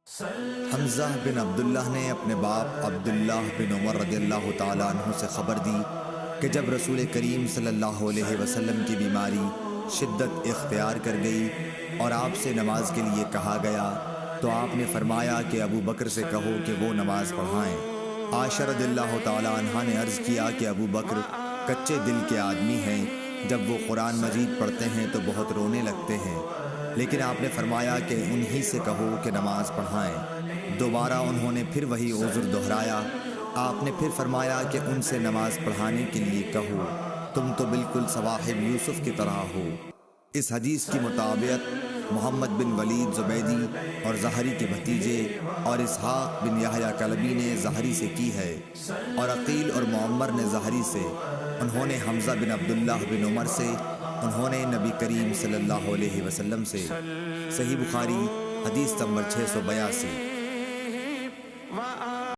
حمزہ بن عبداللہ نے اپنے باپ عبداللہ بن عمر رضی اللہ تعالیٰ عنہ سے خبر دی کہ جب رسول کریم صلی اللہ علیہ وسلم کی بیماری شدت اختیار کر گئی اور آپ سے نماز کے لیے کہا گیا تو آپ نے فرمایا کہ ابو بکر سے کہو کہ وہ نماز پڑھائیں۔ عائشہ رضی اللہ تعالیٰ عنہ نے عرض کیا کہ ابو بکر کچے دل کے آدمی ہیں، جب وہ قرآن مجید پڑھتے ہیں تو بہت رونے لگتے ہیں، لیکن آپ نے فرمایا کہ انہی سے کہو کہ نماز پڑھائیں۔ دوبارہ انہوں نے پھر وہی عذر دہرایا۔ آپ نے پھر فرمایا کہ ان سے نماز پڑھانے کے لیے کہو، تم تو بالکل صواحب یوسف کی طرح ہو۔ اس حدیث کی مطابقت محمد بن ولید زبیدی اور زہری کے بھتیجے اور اسحاق بن یحییٰ کلبی نے زہری سے کی ہے، اور عقیل اور معمر نے زہری سے، انہوں نے حمزہ بن عبداللہ بن عمر سے، انہوں نے نبی کریم صلی اللہ علیہ وسلم سے۔ صحیح بخاری حدیث نمبر 682۔